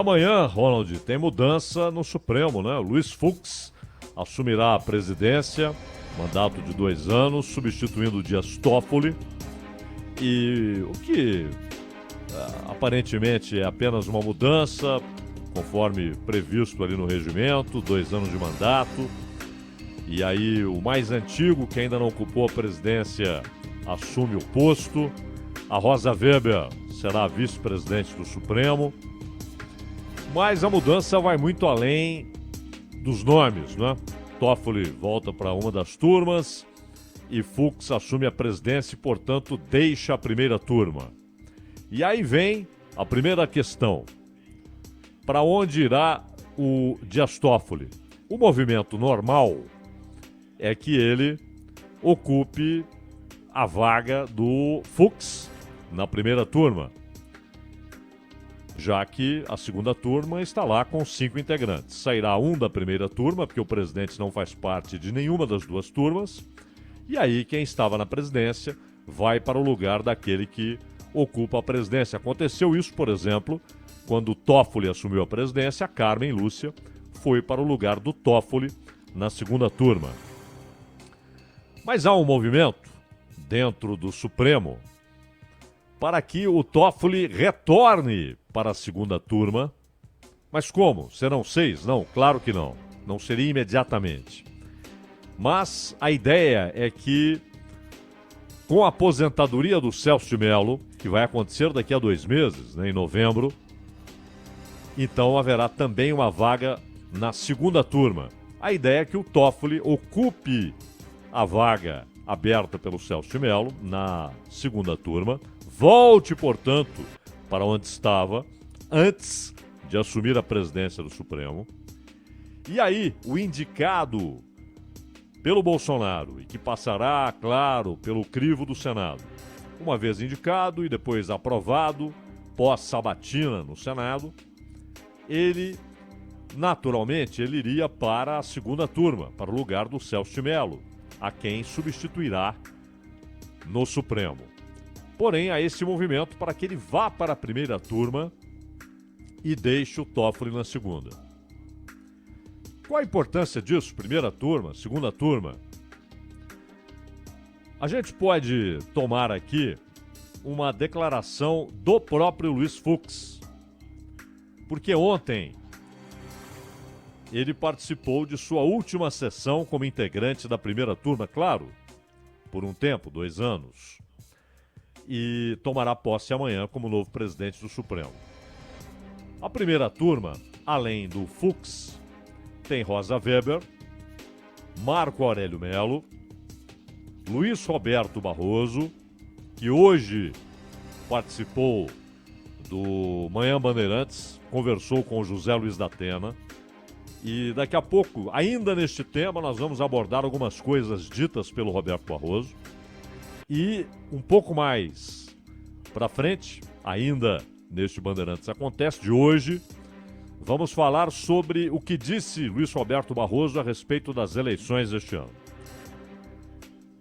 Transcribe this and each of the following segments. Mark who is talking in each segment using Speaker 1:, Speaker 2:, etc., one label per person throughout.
Speaker 1: Amanhã, Ronald, tem mudança no Supremo, né? Luiz Fux assumirá a presidência, mandato de 2 anos, substituindo Dias Toffoli. E o que aparentemente é apenas uma mudança, conforme previsto ali no regimento, 2 anos de mandato. E aí o mais antigo, que ainda não ocupou a presidência, assume o posto. A Rosa Weber será a vice-presidente do Supremo. Mas a mudança vai muito além dos nomes, né? Toffoli volta para uma das turmas e Fux assume a presidência e, portanto, deixa a primeira turma. E aí vem a primeira questão. Para onde irá o Dias Toffoli? O movimento normal é que ele ocupe a vaga do Fux na primeira turma, já que a segunda turma está lá com 5 integrantes. Sairá um da primeira turma, porque o presidente não faz parte de nenhuma das duas turmas, e aí quem estava na presidência vai para o lugar daquele que ocupa a presidência. Aconteceu isso, por exemplo, quando o Toffoli assumiu a presidência, a Carmen Lúcia foi para o lugar do Toffoli na segunda turma. Mas há um movimento dentro do Supremo para que o Toffoli retorne para a segunda turma. Mas como? Serão 6? Não, claro que não. Não seria imediatamente. Mas a ideia é que, com a aposentadoria do Celso de Mello, que vai acontecer daqui a 2 meses, né, em novembro, então haverá também uma vaga na segunda turma. A ideia é que o Toffoli ocupe a vaga aberta pelo Celso de Mello na segunda turma, volte, portanto, para onde estava antes de assumir a presidência do Supremo. E aí, o indicado pelo Bolsonaro, e que passará, claro, pelo crivo do Senado, uma vez indicado e depois aprovado, pós-sabatina no Senado, ele, naturalmente, ele iria para a segunda turma, para o lugar do Celso de Mello, a quem substituirá no Supremo. Porém, há esse movimento para que ele vá para a primeira turma e deixe o Toffoli na segunda. Qual a importância disso? Primeira turma, segunda turma? A gente pode tomar aqui uma declaração do próprio Luiz Fux, porque ontem ele participou de sua última sessão como integrante da primeira turma, claro, por um tempo, 2 anos, e tomará posse amanhã como novo presidente do Supremo. A primeira turma, além do Fux, tem Rosa Weber, Marco Aurélio Mello, Luiz Roberto Barroso, que hoje participou do Manhã Bandeirantes, conversou com o José Luiz da Atena, e daqui a pouco, ainda neste tema, nós vamos abordar algumas coisas ditas pelo Roberto Barroso. E um pouco mais para frente, ainda neste Bandeirantes Acontece de hoje, vamos falar sobre o que disse Luiz Roberto Barroso a respeito das eleições deste ano.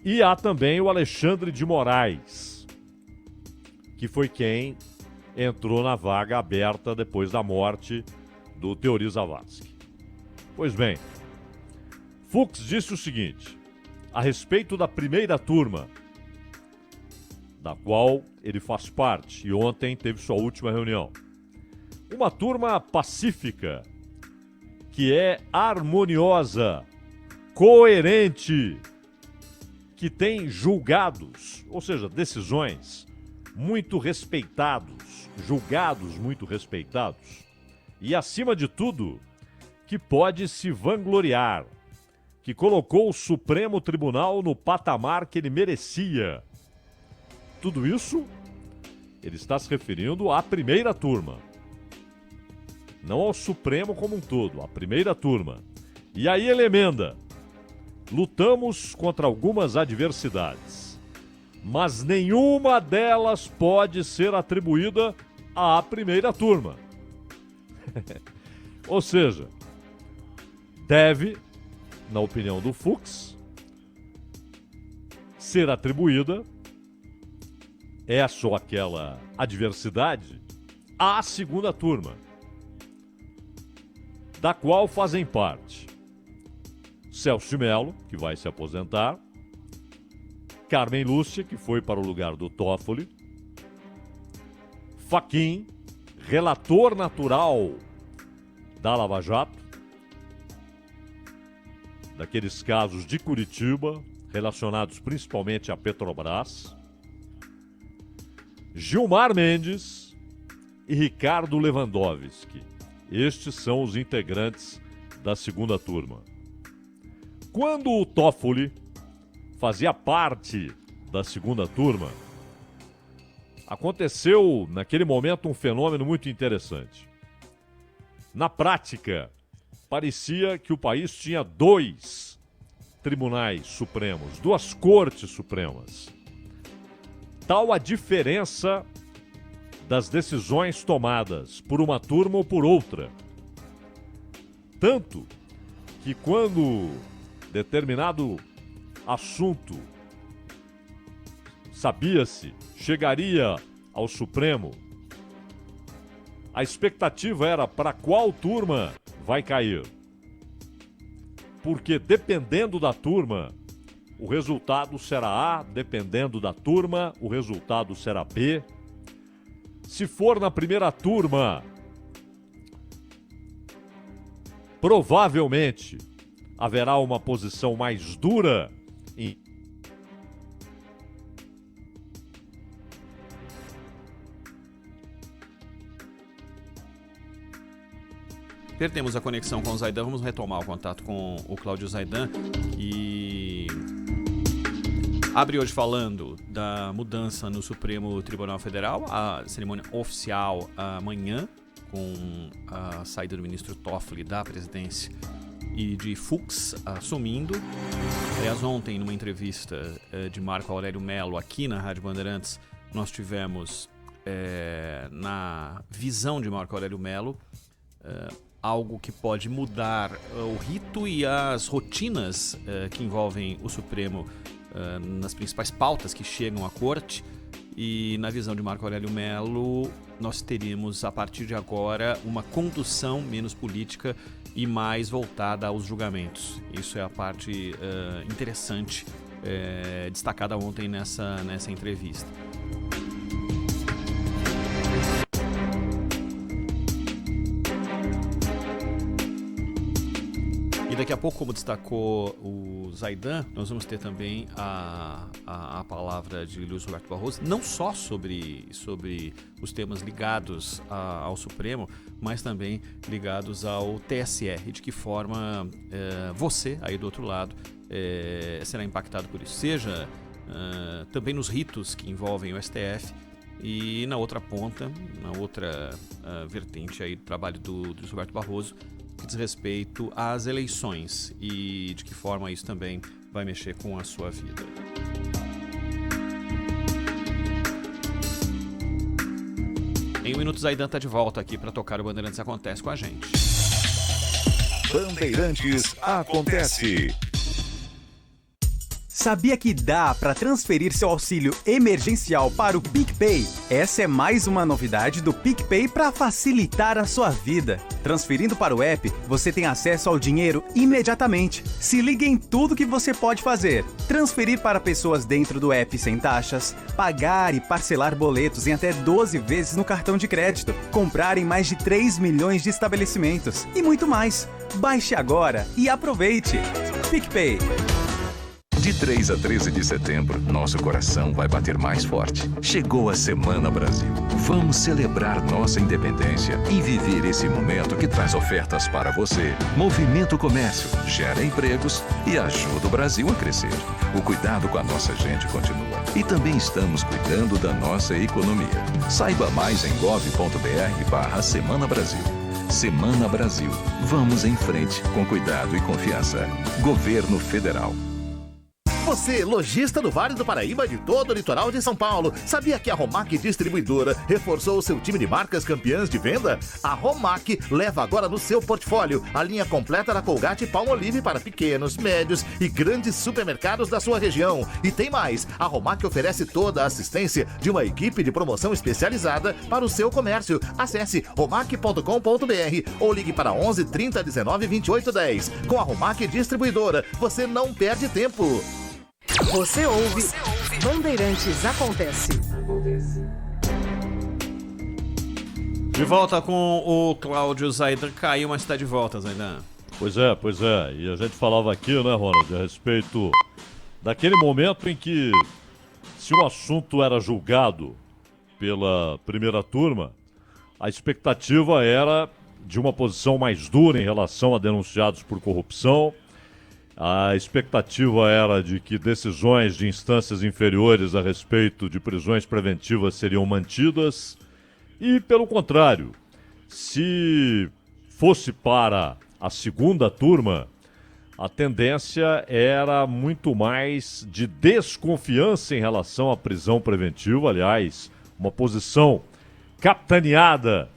Speaker 1: E há também o Alexandre de Moraes, que foi quem entrou na vaga aberta depois da morte do Teori Zavascki. Pois bem, Fux disse o seguinte, a respeito da primeira turma, da qual ele faz parte, e ontem teve sua última reunião. Uma turma pacífica, que é harmoniosa, coerente, que tem julgados, ou seja, decisões muito respeitados, julgados muito respeitados, e acima de tudo, que pode se vangloriar, que colocou o Supremo Tribunal no patamar que ele merecia. Tudo isso, ele está se referindo à primeira turma. Não ao Supremo como um todo, à primeira turma. E aí ele emenda: lutamos contra algumas adversidades, mas nenhuma delas pode ser atribuída à primeira turma. Ou seja, deve, na opinião do Fux, ser atribuída essa ou aquela adversidade à segunda turma. da qual fazem parte Celso de Mello, que vai se aposentar, Carmen Lúcia, que foi para o lugar do Toffoli, Fachin, relator natural da Lava Jato, daqueles casos de Curitiba, relacionados principalmente à Petrobras, Gilmar Mendes e Ricardo Lewandowski. Estes são os integrantes da segunda turma. Quando o Toffoli fazia parte da segunda turma, aconteceu naquele momento um fenômeno muito interessante. Na prática, parecia que o país tinha 2 tribunais supremos, 2 cortes supremas. Tal a diferença das decisões tomadas por uma turma ou por outra. Tanto que quando determinado assunto sabia-se chegaria ao Supremo, a expectativa era para qual turma vai cair. Porque dependendo da turma, o resultado será A, dependendo da turma, o resultado será B. Se for na primeira turma, provavelmente haverá uma posição mais dura em...
Speaker 2: Perdemos a conexão com o Zaidan, vamos retomar o contato com o Cláudio Zaidan, que abre hoje falando da mudança no Supremo Tribunal Federal, a cerimônia oficial amanhã, com a saída do ministro Toffoli da presidência e de Fux assumindo. Aliás, ontem, numa entrevista de Marco Aurélio Mello aqui na Rádio Bandeirantes, nós tivemos, na visão de Marco Aurélio Mello, algo que pode mudar o rito e as rotinas que envolvem o Supremo nas principais pautas que chegam à corte. E na visão de Marco Aurélio Mello, nós teríamos a partir de agora uma condução menos política e mais voltada aos julgamentos. Isso é a parte interessante destacada ontem nessa entrevista. Daqui a pouco, como destacou o Zaidan, nós vamos ter também a palavra de Luiz Roberto Barroso, não só sobre os temas ligados ao Supremo, mas também ligados ao TSE e de que forma você, aí do outro lado, será impactado por isso. Seja também nos ritos que envolvem o STF e na outra ponta, na outra vertente aí do trabalho do Luiz Roberto Barroso, que diz respeito às eleições e de que forma isso também vai mexer com a sua vida. Em 1 minuto, Zaidan está de volta aqui para tocar o Bandeirantes Acontece com a gente.
Speaker 3: Bandeirantes Acontece.
Speaker 4: Sabia que dá para transferir seu auxílio emergencial para o PicPay? Essa é mais uma novidade do PicPay para facilitar a sua vida. Transferindo para o app, você tem acesso ao dinheiro imediatamente. Se liga em tudo que você pode fazer. Transferir para pessoas dentro do app sem taxas, pagar e parcelar boletos em até 12 vezes no cartão de crédito, comprar em mais de 3 milhões de estabelecimentos e muito mais. Baixe agora e aproveite. PicPay.
Speaker 3: De 3 a 13 de setembro, nosso coração vai bater mais forte. Chegou a Semana Brasil. Vamos celebrar nossa independência e viver esse momento que traz ofertas para você. Movimento Comércio, gera empregos e ajuda o Brasil a crescer. O cuidado com a nossa gente continua. E também estamos cuidando da nossa economia. Saiba mais em gov.br/Semana Brasil. Semana Brasil. Vamos em frente com cuidado e confiança. Governo Federal.
Speaker 5: Você, lojista do Vale do Paraíba e de todo o litoral de São Paulo, sabia que a Romac Distribuidora reforçou o seu time de marcas campeãs de venda? A Romac leva agora no seu portfólio a linha completa da Colgate Palmolive para pequenos, médios e grandes supermercados da sua região. E tem mais, a Romac oferece toda a assistência de uma equipe de promoção especializada para o seu comércio. Acesse romac.com.br ou ligue para 11 30 19 28 10. Com a Romac Distribuidora, você não perde tempo.
Speaker 6: Você ouve Bandeirantes Acontece.
Speaker 2: De volta com o Cláudio Zaidan. Caiu, mas está de volta, Zaidan.
Speaker 1: Pois é. E a gente falava aqui, né, Ronald, a respeito daquele momento em que, se um assunto era julgado pela primeira turma, a expectativa era de uma posição mais dura em relação a denunciados por corrupção. A expectativa era de que decisões de instâncias inferiores a respeito de prisões preventivas seriam mantidas. E, pelo contrário, se fosse para a segunda turma, a tendência era muito mais de desconfiança em relação à prisão preventiva. Aliás, uma posição capitaneada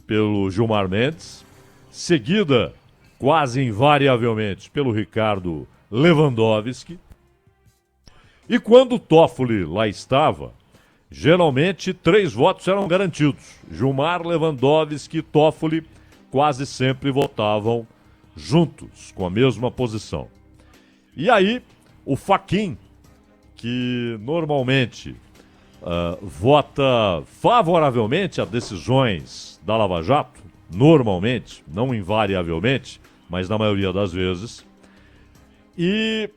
Speaker 1: pelo Gilmar Mendes, seguida quase invariavelmente pelo Ricardo Lewandowski. E quando o Toffoli lá estava, geralmente 3 votos eram garantidos. Gilmar, Lewandowski e Toffoli quase sempre votavam juntos, com a mesma posição. E aí, o Fachin, que normalmente vota favoravelmente a decisões da Lava Jato, normalmente, não invariavelmente, mas na maioria das vezes. E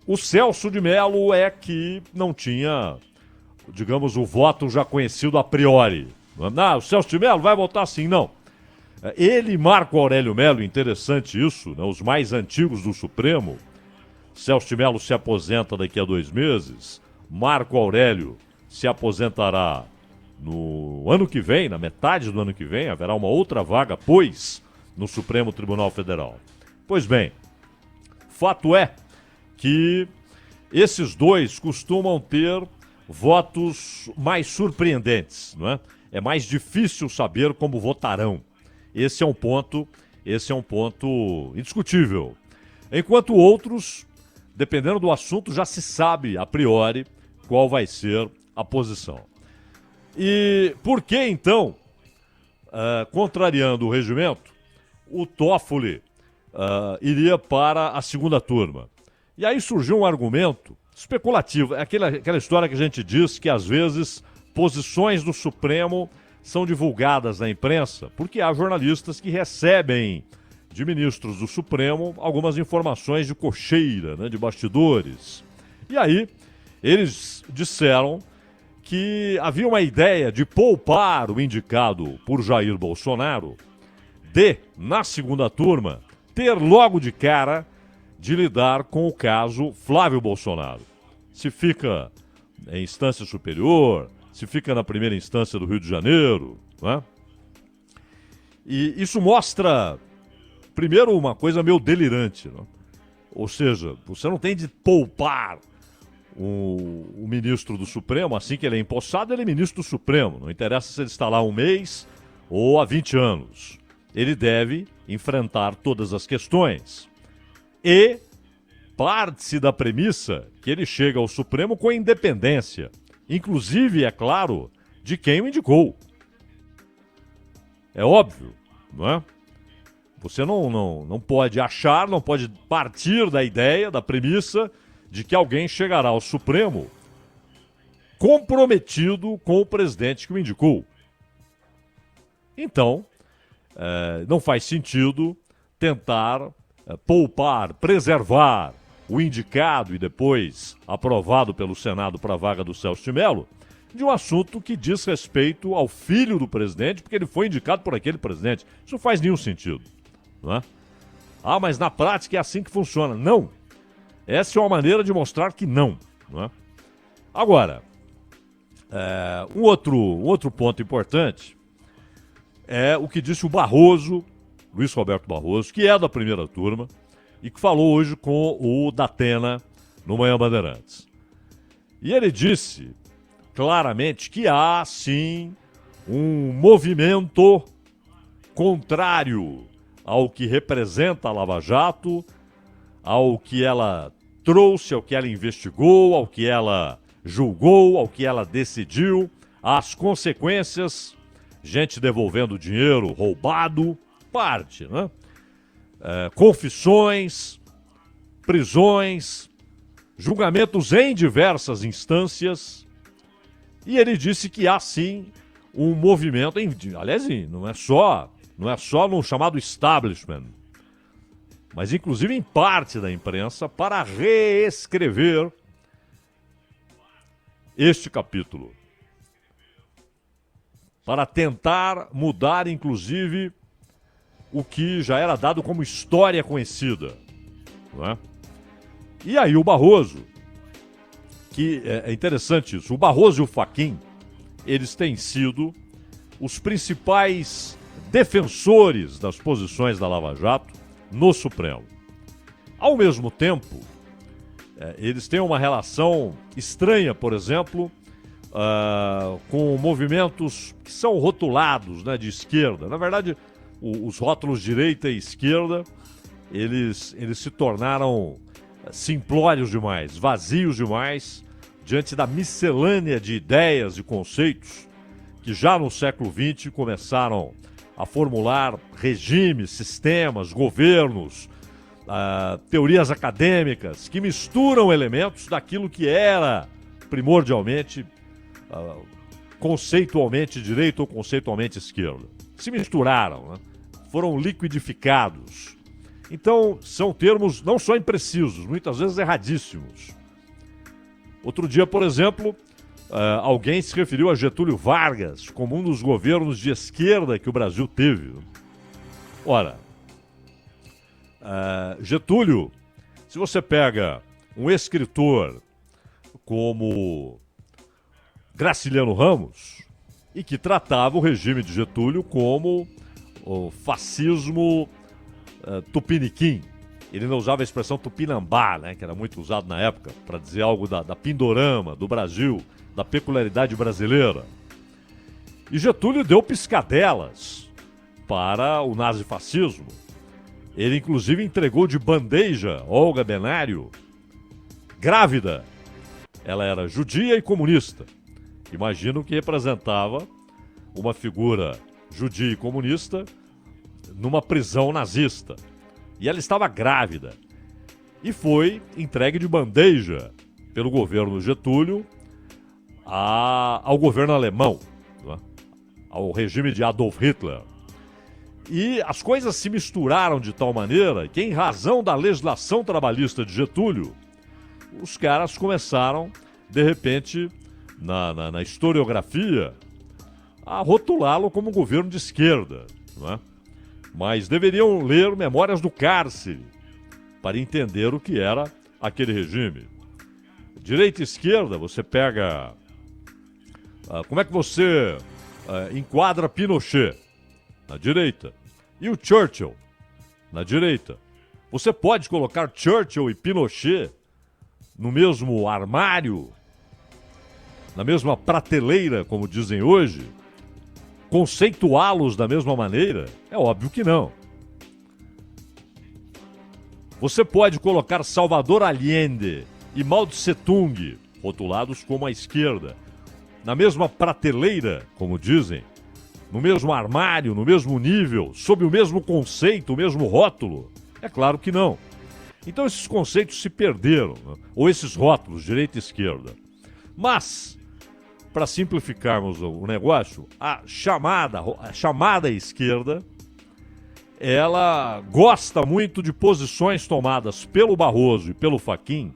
Speaker 1: o Celso de Mello é que não tinha, digamos, o voto já conhecido a priori. Não, o Celso de Mello vai votar assim, não. Ele e Marco Aurélio Mello, interessante isso, né, os mais antigos do Supremo. Celso de Mello se aposenta daqui a 2 meses, Marco Aurélio se aposentará no ano que vem, na metade do ano que vem, haverá uma outra vaga, pois, no Supremo Tribunal Federal. Pois bem, fato é que esses dois costumam ter votos mais surpreendentes, não é? É mais difícil saber como votarão. Esse é um ponto indiscutível. Enquanto outros, dependendo do assunto, já se sabe a priori qual vai ser a posição. E por que, então, contrariando o regimento, o Toffoli iria para a segunda turma? E aí surgiu um argumento especulativo. É aquela história que a gente diz que, às vezes, posições do Supremo são divulgadas na imprensa porque há jornalistas que recebem de ministros do Supremo algumas informações de cocheira, né, de bastidores. E aí, eles disseram que havia uma ideia de poupar o indicado por Jair Bolsonaro de, na segunda turma, ter logo de cara de lidar com o caso Flávio Bolsonaro. Se fica em instância superior, se fica na primeira instância do Rio de Janeiro, né? E isso mostra, primeiro, uma coisa meio delirante, né? Ou seja, você não tem de poupar o ministro do Supremo, assim que ele é empossado, ele é ministro do Supremo. Não interessa se ele está lá 1 mês ou há 20 anos. Ele deve enfrentar todas as questões. E parte-se da premissa que ele chega ao Supremo com independência. Inclusive, é claro, de quem o indicou. É óbvio, não é? Você não pode achar, não pode partir da ideia, da premissa de que alguém chegará ao Supremo comprometido com o presidente que o indicou. Então, não faz sentido tentar poupar, preservar o indicado e depois aprovado pelo Senado para a vaga do Celso de Mello de um assunto que diz respeito ao filho do presidente, porque ele foi indicado por aquele presidente. Isso não faz nenhum sentido, não é? Ah, mas na prática é assim que funciona. Não. Essa é uma maneira de mostrar que não é? Agora, um outro ponto importante é o que disse o Barroso, Luiz Roberto Barroso, que é da primeira turma, e que falou hoje com o Datena no Manhã Bandeirantes. E ele disse claramente que há, sim, um movimento contrário ao que representa a Lava Jato, ao que ela trouxe, ao que ela investigou, ao que ela julgou, ao que ela decidiu, às consequências, gente devolvendo dinheiro roubado, parte, né? Confissões, prisões, julgamentos em diversas instâncias, e ele disse que há sim um movimento, aliás, não é só no chamado establishment, mas inclusive em parte da imprensa, para reescrever este capítulo. Para tentar mudar, inclusive, o que já era dado como história conhecida. Não é? E aí o Barroso, que é interessante isso, o Barroso e o Fachin, eles têm sido os principais defensores das posições da Lava Jato no Supremo. Ao mesmo tempo, eles têm uma relação estranha, por exemplo, com movimentos que são rotulados, né, de esquerda. Na verdade, os rótulos direita e esquerda, eles se tornaram simplórios demais, vazios demais, diante da miscelânea de ideias e conceitos que já no século XX começaram a formular regimes, sistemas, governos, teorias acadêmicas que misturam elementos daquilo que era primordialmente, conceitualmente direita ou conceitualmente esquerda. Se misturaram, né? Foram liquidificados. Então, são termos não só imprecisos, muitas vezes erradíssimos. Outro dia, por exemplo, alguém se referiu a Getúlio Vargas como um dos governos de esquerda que o Brasil teve. Ora, Getúlio, se você pega um escritor como Graciliano Ramos, e que tratava o regime de Getúlio como o fascismo tupiniquim. Ele não usava a expressão tupinambá, né, que era muito usado na época, para dizer algo da pindorama, do Brasil, da peculiaridade brasileira. E Getúlio deu piscadelas para o nazifascismo. Ele, inclusive, entregou de bandeja Olga Benário, grávida. Ela era judia e comunista. Imagino que representava uma figura judia e comunista numa prisão nazista. E ela estava grávida. E foi entregue de bandeja pelo governo Getúlio ao governo alemão, né? Ao regime de Adolf Hitler. E as coisas se misturaram de tal maneira que, em razão da legislação trabalhista de Getúlio, os caras começaram, de repente, na historiografia, a rotulá-lo como um governo de esquerda, não é? Mas deveriam ler Memórias do Cárcere para entender o que era aquele regime. Direita e esquerda, você pega... como é que você enquadra Pinochet? Na direita. E o Churchill? Na direita. Você pode colocar Churchill e Pinochet no mesmo armário? Na mesma prateleira, como dizem hoje? Conceituá-los da mesma maneira? É óbvio que não. Você pode colocar Salvador Allende e Mao Tse-tung, rotulados como a esquerda, na mesma prateleira, como dizem, no mesmo armário, no mesmo nível, sob o mesmo conceito, o mesmo rótulo? É claro que não. Então esses conceitos se perderam, né? Ou esses rótulos, direita e esquerda. Mas, para simplificarmos o negócio, a chamada esquerda, ela gosta muito de posições tomadas pelo Barroso e pelo Fachin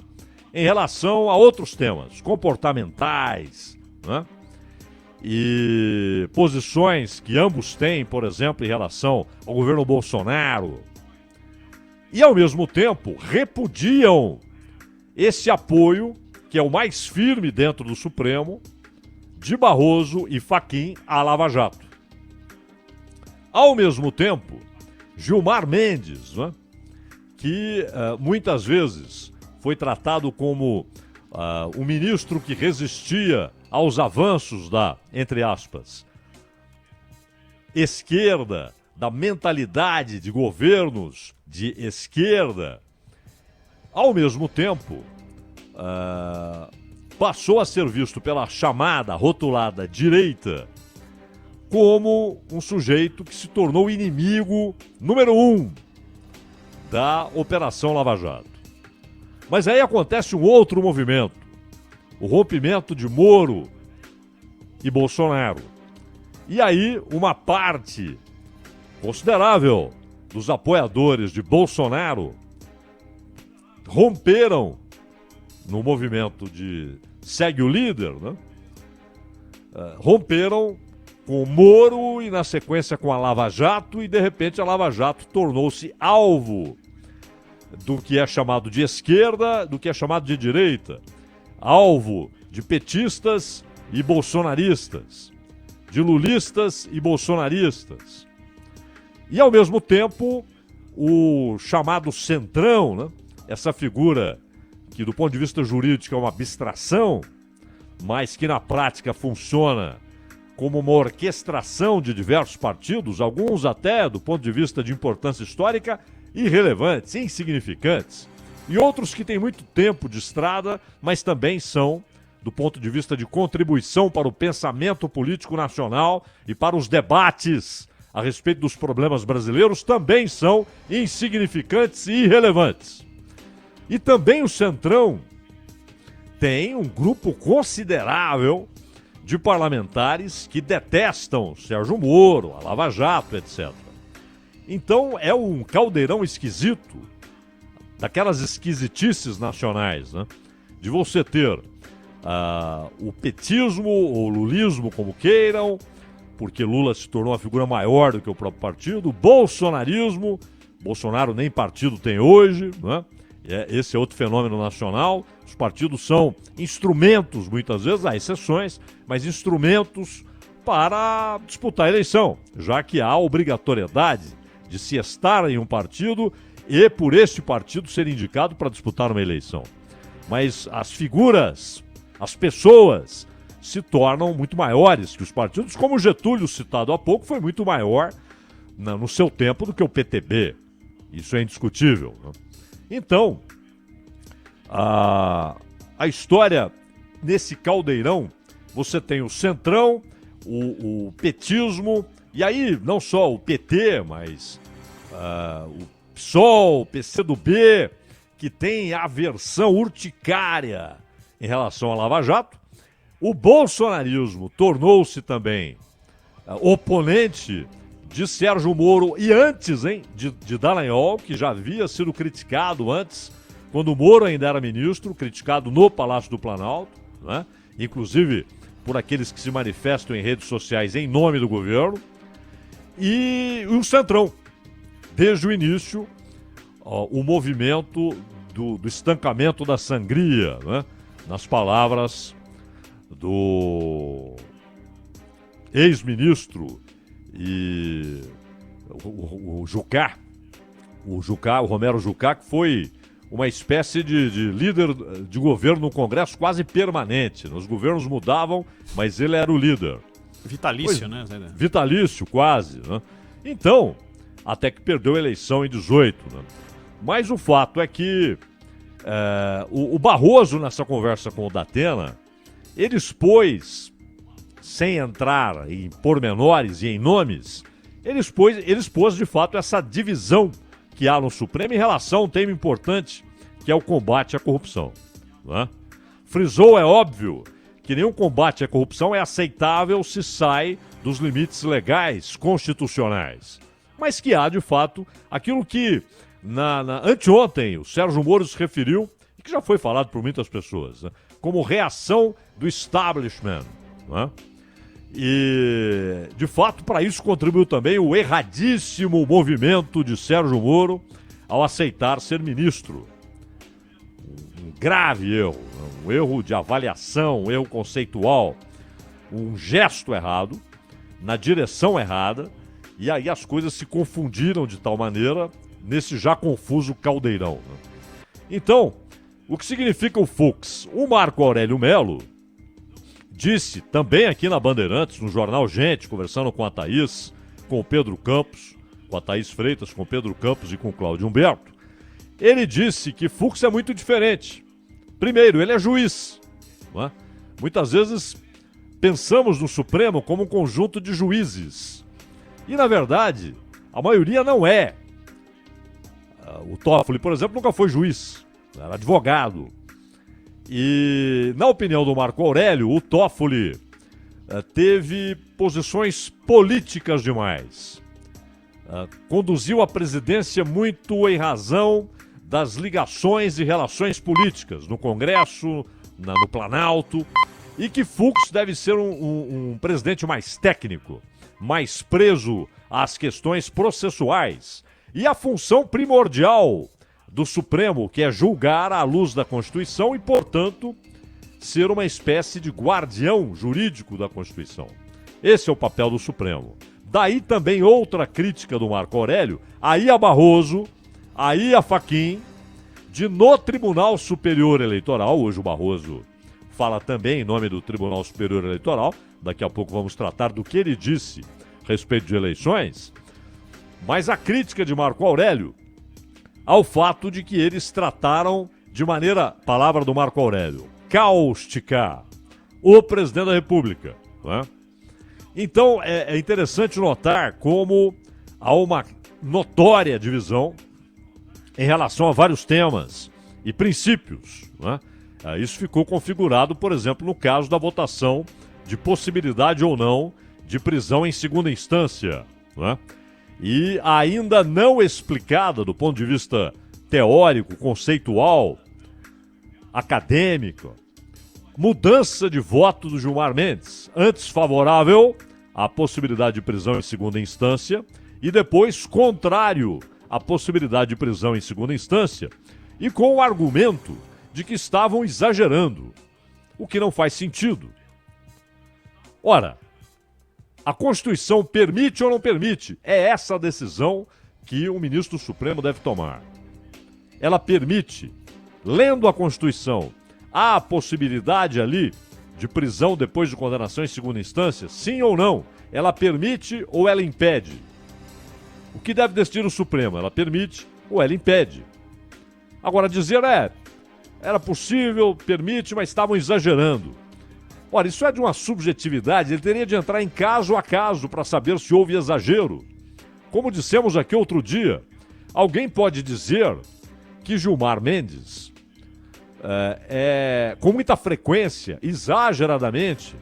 Speaker 1: em relação a outros temas, comportamentais, né? E posições que ambos têm, por exemplo, em relação ao governo Bolsonaro. E, ao mesmo tempo, repudiam esse apoio, que é o mais firme dentro do Supremo, de Barroso e Fachin à Lava Jato. Ao mesmo tempo, Gilmar Mendes, né, que muitas vezes foi tratado como um ministro que resistia aos avanços da, entre aspas, esquerda, da mentalidade de governos de esquerda, ao mesmo tempo, passou a ser visto pela chamada, rotulada direita como um sujeito que se tornou inimigo número 1 da Operação Lava Jato. Mas aí acontece um outro movimento, o rompimento de Moro e Bolsonaro. E aí uma parte considerável dos apoiadores de Bolsonaro romperam no movimento de segue o líder, né? Romperam com o Moro e na sequência com a Lava Jato, e de repente a Lava Jato tornou-se alvo do que é chamado de esquerda, do que é chamado de direita, alvo de petistas e bolsonaristas, de lulistas e bolsonaristas. E ao mesmo tempo o chamado centrão, né? Essa figura que do ponto de vista jurídico é uma abstração, mas que na prática funciona como uma orquestração de diversos partidos, alguns até, do ponto de vista de importância histórica, irrelevantes, insignificantes, e outros que têm muito tempo de estrada, mas também são, do ponto de vista de contribuição para o pensamento político nacional e para os debates a respeito dos problemas brasileiros, também são insignificantes e irrelevantes. E também o Centrão tem um grupo considerável de parlamentares que detestam Sérgio Moro, a Lava Jato, etc. Então é um caldeirão esquisito, daquelas esquisitices nacionais, né? De você ter o petismo ou lulismo, como queiram, porque Lula se tornou uma figura maior do que o próprio partido, o bolsonarismo, Bolsonaro nem partido tem hoje, né? Esse é outro fenômeno nacional. Os partidos são instrumentos, muitas vezes, há exceções, mas instrumentos para disputar a eleição, já que há obrigatoriedade de se estar em um partido e por este partido ser indicado para disputar uma eleição. Mas as figuras, as pessoas, se tornam muito maiores que os partidos, como o Getúlio, citado há pouco, foi muito maior no seu tempo do que o PTB. Isso é indiscutível, né? Então, a história nesse caldeirão, você tem o centrão, o petismo, e aí não só o PT, mas o PSOL, o PCdoB, que tem aversão urticária em relação à Lava Jato. O bolsonarismo tornou-se também oponente de Sérgio Moro e antes, de Dallagnol, que já havia sido criticado antes, quando o Moro ainda era ministro, criticado no Palácio do Planalto, né? Inclusive por aqueles que se manifestam em redes sociais em nome do governo, e o Centrão, desde o início, o movimento do estancamento da sangria, né? Nas palavras do ex-ministro e o Jucá, o Romero Jucá, que foi uma espécie de líder de governo no Congresso quase permanente. Os governos mudavam, mas ele era o líder.
Speaker 2: Vitalício, né?
Speaker 1: Vitalício, quase, né? Então, até que perdeu a eleição em 18, né? Mas o fato é que o Barroso, nessa conversa com o Datena, ele expôs, sem entrar em pormenores e em nomes, ele expôs de fato essa divisão que há no Supremo em relação a um tema importante, que é o combate à corrupção, né? Frisou, é óbvio, que nenhum combate à corrupção é aceitável se sai dos limites legais, constitucionais. Mas que há, de fato, aquilo que anteontem o Sérgio Moro se referiu, e que já foi falado por muitas pessoas, né? Como reação do establishment, né? E, de fato, para isso contribuiu também o erradíssimo movimento de Sérgio Moro ao aceitar ser ministro. Um grave erro, um erro de avaliação, um erro conceitual, um gesto errado, na direção errada, e aí as coisas se confundiram de tal maneira nesse já confuso caldeirão, né? Então, O que significa o Fux? O Marco Aurélio Melo disse também aqui na Bandeirantes, no jornal Gente, conversando com a Thaís, com o Pedro Campos, com a Thaís Freitas, com o Pedro Campos e com o Cláudio Humberto, ele disse que Fux é muito diferente. Primeiro, ele é juiz. Não é? Muitas vezes pensamos no Supremo como um conjunto de juízes. E, na verdade, a maioria não é. O Toffoli, por exemplo, nunca foi juiz, era advogado. E, na opinião do Marco Aurélio, o Toffoli teve posições políticas demais. Conduziu a presidência muito em razão das ligações e relações políticas no Congresso, no Planalto, e que Fux deve ser um presidente mais técnico, mais preso às questões processuais. E a função primordial do Supremo, que é julgar à luz da Constituição e, portanto, ser uma espécie de guardião jurídico da Constituição. Esse é o papel do Supremo. Daí também outra crítica do Marco Aurélio, aí a Barroso, aí a Fachin, de no Tribunal Superior Eleitoral, hoje o Barroso fala também em nome do Tribunal Superior Eleitoral, daqui a pouco vamos tratar do que ele disse a respeito de eleições, mas a crítica de Marco Aurélio ao fato de que eles trataram de maneira, palavra do Marco Aurélio, cáustica, o presidente da República. Né? Então é interessante notar como há uma notória divisão em relação a vários temas e princípios. Né? Isso ficou configurado, por exemplo, no caso da votação de possibilidade ou não de prisão em segunda instância. Né? E ainda não explicada do ponto de vista teórico, conceitual, acadêmico, mudança de voto do Gilmar Mendes, antes favorável à possibilidade de prisão em segunda instância e depois contrário à possibilidade de prisão em segunda instância e com o argumento de que estavam exagerando, o que não faz sentido. Ora, a Constituição permite ou não permite? É essa a decisão que o ministro Supremo deve tomar. Ela permite, lendo a Constituição, há a possibilidade ali de prisão depois de condenação em segunda instância? Sim ou não? Ela permite ou ela impede? O que deve decidir o Supremo? Ela permite ou ela impede? Agora, dizer era possível, permite, mas estavam exagerando. Ora, isso é de uma subjetividade, ele teria de entrar em caso a caso para saber se houve exagero. Como dissemos aqui outro dia, alguém pode dizer que Gilmar Mendes, com muita frequência, exageradamente,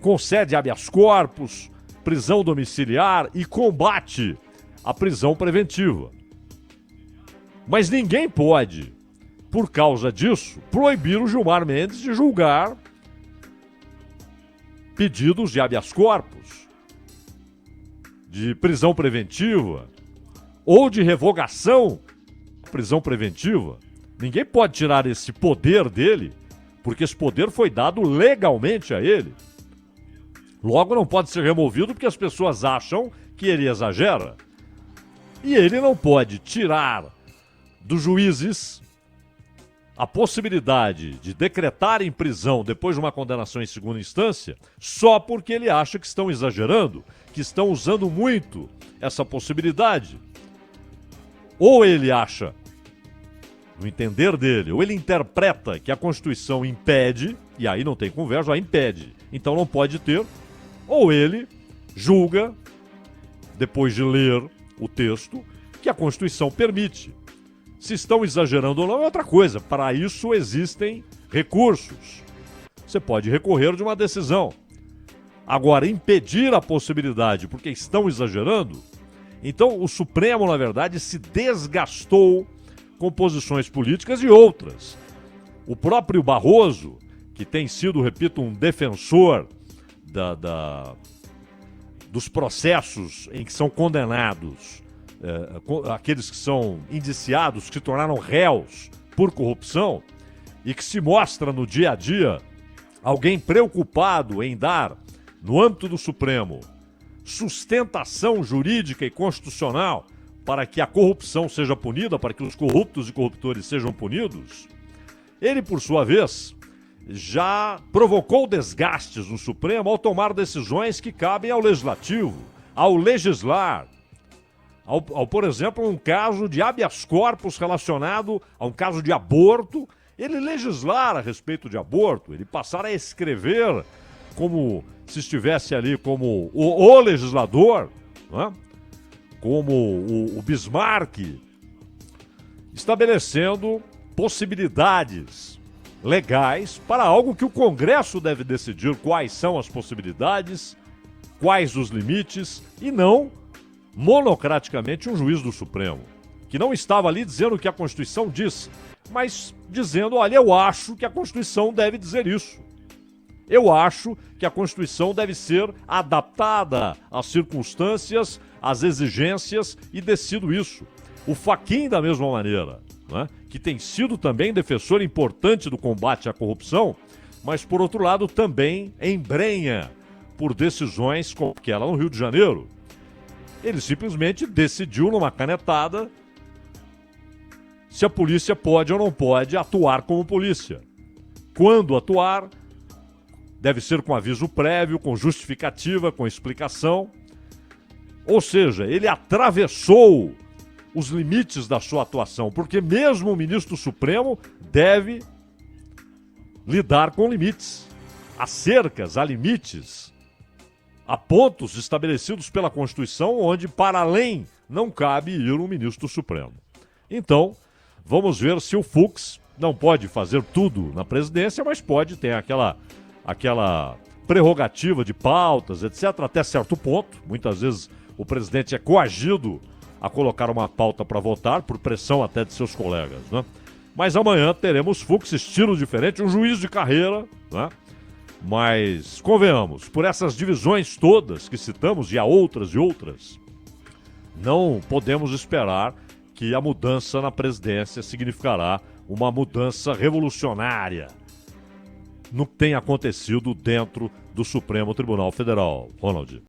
Speaker 1: concede habeas corpus, prisão domiciliar e combate a prisão preventiva. Mas ninguém pode, por causa disso, proibir o Gilmar Mendes de julgar pedidos de habeas corpus, de prisão preventiva ou de revogação da prisão preventiva. Ninguém pode tirar esse poder dele, porque esse poder foi dado legalmente a ele. Logo, não pode ser removido porque as pessoas acham que ele exagera. E ele não pode tirar dos juízes a possibilidade de decretarem prisão depois de uma condenação em segunda instância só porque ele acha que estão exagerando, que estão usando muito essa possibilidade. Ou ele acha, no entender dele, ou ele interpreta que a Constituição impede, e aí não tem conversa, impede, então não pode ter, ou ele julga, depois de ler o texto, que a Constituição permite. Se estão exagerando ou não é outra coisa. Para isso existem recursos. Você pode recorrer de uma decisão. Agora, impedir a possibilidade porque estão exagerando, então o Supremo, na verdade, se desgastou com posições políticas e outras. O próprio Barroso, que tem sido, repito, um defensor dos processos em que são condenados aqueles que são indiciados, que se tornaram réus por corrupção e que se mostra no dia a dia alguém preocupado em dar, no âmbito do Supremo, sustentação jurídica e constitucional para que a corrupção seja punida, para que os corruptos e corruptores sejam punidos, Ele, por sua vez, já provocou desgastes no Supremo ao tomar decisões que cabem ao Legislativo, ao legislar. Por exemplo, um caso de habeas corpus relacionado a um caso de aborto, ele legislar a respeito de aborto, ele passar a escrever como se estivesse ali como o legislador, não é? Como o Bismarck, estabelecendo possibilidades legais para algo que o Congresso deve decidir quais são as possibilidades, quais os limites, e não monocraticamente um juiz do Supremo, que não estava ali dizendo o que a Constituição diz, mas dizendo, olha, eu acho que a Constituição deve dizer isso. Eu acho que a Constituição deve ser adaptada às circunstâncias, às exigências, e decido isso. O Fachin, da mesma maneira, né, que tem sido também defensor importante do combate à corrupção, mas, por outro lado, também embrenha por decisões como aquela no Rio de Janeiro. Ele simplesmente decidiu numa canetada se a polícia pode ou não pode atuar como polícia. Quando atuar, deve ser com aviso prévio, com justificativa, com explicação. Ou seja, ele atravessou os limites da sua atuação, porque mesmo o ministro Supremo deve lidar com limites. Há cercas, há limites, há pontos estabelecidos pela Constituição onde, para além, não cabe ir um ministro Supremo. Então, vamos ver se o Fux não pode fazer tudo na presidência, mas pode ter aquela prerrogativa de pautas, etc., até certo ponto. Muitas vezes o presidente é coagido a colocar uma pauta para votar, por pressão até de seus colegas, né? Mas amanhã teremos Fux, estilo diferente, um juiz de carreira, né? Mas, convenhamos, por essas divisões todas que citamos, e há outras e outras, não podemos esperar que a mudança na presidência significará uma mudança revolucionária no que tem acontecido dentro do Supremo Tribunal Federal. Ronald.